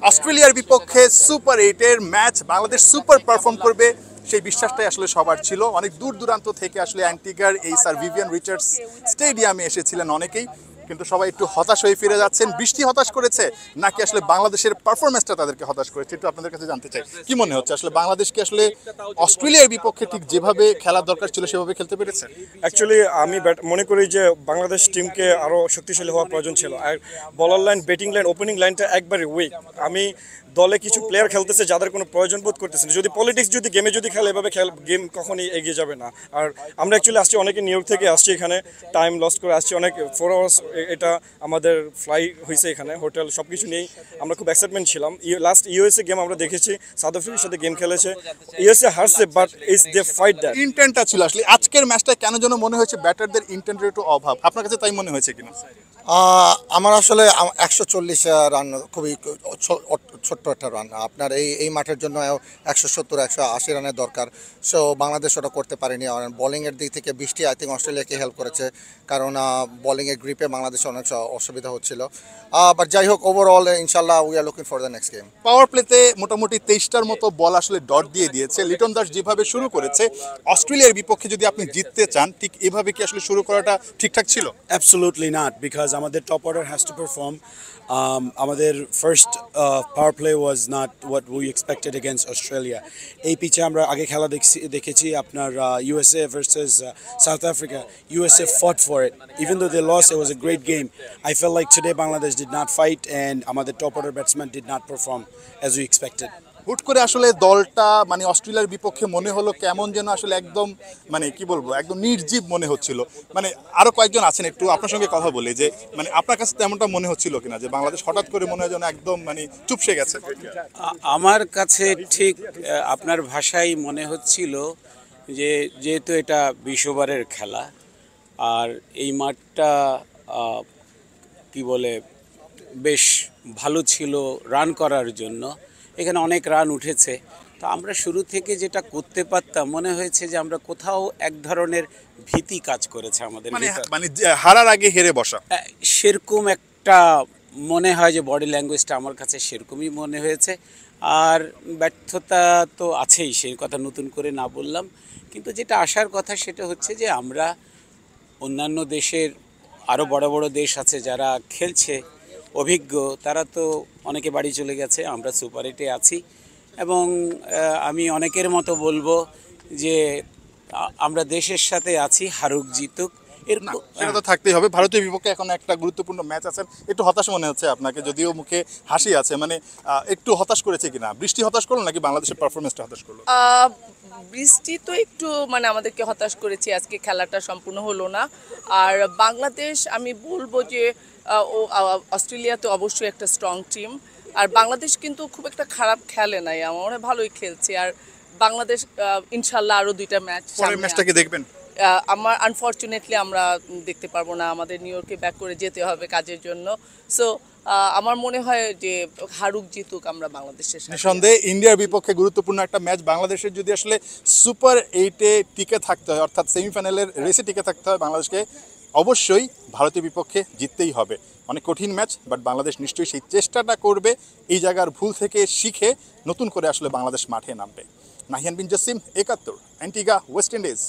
অস্ট্রেলিয়ার বিপক্ষে সুপার 8-এর ম্যাচ বাংলাদেশ সুপার পারফর্ম করবে সেই বিশ্বাসটাই আসলে সবার ছিল। অনেক দূর দূরান্ত থেকে আসলে অ্যান্টিগার এই স্যার ভিভিয়ান রিচার্ডস স্টেডিয়ামে এসেছিলেন অনেকেই, কিন্তু সবাই একটু হতাশ হয়ে ফিরে যাচ্ছেন। বৃষ্টি হতাশ করেছে নাকি আসলে বাংলাদেশের পারফরমেন্সটা তাদেরকে হতাশ করেছে, একটু আপনাদের কাছে জানতে চাই। কি মনে হচ্ছে আসলে বাংলাদেশকে আসলে অস্ট্রেলিয়ার বিপক্ষে ঠিক যেভাবে খেলার দরকার ছিল সেভাবে খেলতে পেরেছে? অ্যাকচুয়ালি আমি মনে করি যে বাংলাদেশ টিমকে আরও শক্তিশালী হওয়ার প্রয়োজন ছিল। আর বলার লাইন, ব্যাটিং লাইন, ওপেনিং লাইনটা একবারে উইক। আমি দলে কিছু প্লেয়ার খেলতেছে যাদের কোনো প্রয়োজন বোধ করতেছে না। যদি পলিটিক্স যদি গেমে যদি খেলে এভাবে গেম কখনই এগিয়ে যাবে না। আর আমরা অ্যাকচুয়ালি আসছি অনেকে নিউ ইয়র্ক থেকে আসছি, এখানে টাইম লস্ট করে আসছি অনেক 4 আওয়ার্স এটা আমাদের ফ্লাই হয়েছে, এখানে হোটেল সব কিছু নিয়েই আমরা খুব এক্সাইটমেন্ট ছিলাম। লাস্ট ইউএসএ গেম আমরা দেখেছি, সাউথ আফ্রিকার সাথে গেম খেলেছে, ইউএসএ হারছে, but it's the fight that. ইন্টেন্টটা ছিল আসলে আজকের ম্যাচটা কেন যেন মনে হয়েছে ব্যাটারদের ইন্টেন্টের একটু অভাব, আপনার কাছে তাই মনে হয়েছে কিনা? আমার আসলে 140 রান খুবই ছোট্ট একটা রান। আপনার এই মাঠের জন্য 170 180 রানের দরকার। সো বাংলাদেশ ওটা করতে পারেনি। বোলিংয়ের দিক থেকে বৃষ্টি আই থিঙ্ক অস্ট্রেলিয়াকে হেল্প করেছে, কারণ বোলিংয়ের গ্রিপে বাংলাদেশে অনেক অসুবিধা হচ্ছিল। বাট যাই হোক, ওভারঅল ইনশাল্লাহ we are looking for the next game. Power প্লেতে মোটামুটি 23টার মতো বল আসলে ডট দিয়ে দিয়েছে। লিটন দাস যেভাবে শুরু করেছে, অস্ট্রেলিয়ার বিপক্ষে যদি আপনি জিততে চান ঠিক এভাবে কি আসলে শুরু করাটা ঠিকঠাক ছিল? Absolutely not, because আমাদের top order has to perform. আমাদের first power play was not what we expected against Australia. এই পিচে আমরা আগে খেলা দেখেছি আপনার USA versus south Africa. USA fought for it. Even though they lost, it was a great game. I felt like today Bangladesh did not fight and আমাদের top order batsman did not perform as we expected. হুট করে আসলে দলটা মানে অস্ট্রেলিয়ার বিপক্ষে মনে হলো কেমন যেন আসলে একদম মানে কি বলবো একদম নির্জীব মনে হচ্ছিল। মানে আরো কয়েকজন আছেন, একটু আপনার সঙ্গে কথা বলি যে মানে আপনার কাছে তেমনটা মনে হচ্ছিল কিনা যে বাংলাদেশ হঠাৎ করে মনে হয় যেন একদম মানে চুপসে গেছে? আমার কাছে ঠিক আপনার ভাষাই মনে হচ্ছিল যে যেহেতু এটা 20 ওভারের খেলা আর এই মাঠটা কি বলে বেশ ভালো ছিল রান করার জন্য, এখানে অনেক রান উঠেছে। তো আমরা শুরু থেকে যেটা করতে পারতাম মনে হয়েছে যে আমরা কোথাও এক ধরনের ভীতি কাজ করেছে আমাদের, মানে হারার আগে হেরে বসা, সেরকম একটা মনে হয় যে বডি ল্যাঙ্গুয়েজটা আমার কাছে সেরকমই মনে হয়েছে। আর ব্যর্থতা তো আছেই, সেই কথা নতুন করে না বললাম, কিন্তু যেটা আসার কথা সেটা হচ্ছে যে আমরা অন্যান্য দেশের আরও বড় বড় দেশ আছে যারা খেলছে অভিজ্ঞ, তারা তো অনেকে বাড়ি চলে গেছে, আমরা সুপার 8-এ আছি। এবং আমি অনেকের মতো বলবো যে আমরা দেশের সাথে আছি, হারুক জিতুক সেটা তো থাকতেই হবে। ভারতের বিপক্ষে এখন একটা গুরুত্বপূর্ণ ম্যাচ আছে, একটু হতাশ মনে হচ্ছে আপনাকে, যদিও মুখে হাসি আছে, মানে একটু হতাশ করেছে কিনা? বৃষ্টি হতাশ করলো নাকি বাংলাদেশের পারফরমেন্সটা হতাশ করলো? বৃষ্টি তো একটু মানে আমাদেরকে হতাশ করেছে, আজকে খেলাটা সম্পূর্ণ হলো না। আর বাংলাদেশ আমি বলবো যে অস্ট্রেলিয়া তো অবশ্যই একটা স্ট্রং টিম, আর বাংলাদেশ কিন্তু খুব একটা খারাপ খেলে নাই, আমার মনে হয় ভালোই খেলছে। আর বাংলাদেশ ইনশাল্লাহ আরও 2টা ম্যাচ, পরের ম্যাচটাকে দেখবেন? আমার আনফর্চুনেটলি আমরা দেখতে পারবো না, আমাদের নিউ ইয়র্কে ব্যাক করে যেতে হবে কাজের জন্য। সো আমার মনে হয় যে হারুক জিতুক আমরা বাংলাদেশের সাথে। নিঃসন্দেহে ইন্ডিয়ার বিপক্ষে গুরুত্বপূর্ণ একটা ম্যাচ। বাংলাদেশের যদি আসলে সুপার 8-এ টিকে থাকতে হয়, অর্থাৎ সেমিফাইনালের রেসে টিকে থাকতে হয়, বাংলাদেশকে অবশ্যই ভারতের বিপক্ষে জিততেই হবে। অনেক কঠিন ম্যাচ, বাট বাংলাদেশ নিশ্চয়ই সেই চেষ্টাটা করবে, এই জায়গার ভুল থেকে শিখে নতুন করে আসলে বাংলাদেশ মাঠে নামবে। নাহিয়ান বিন জসিম, 71, অ্যান্টিগা, ওয়েস্ট ইন্ডিজ।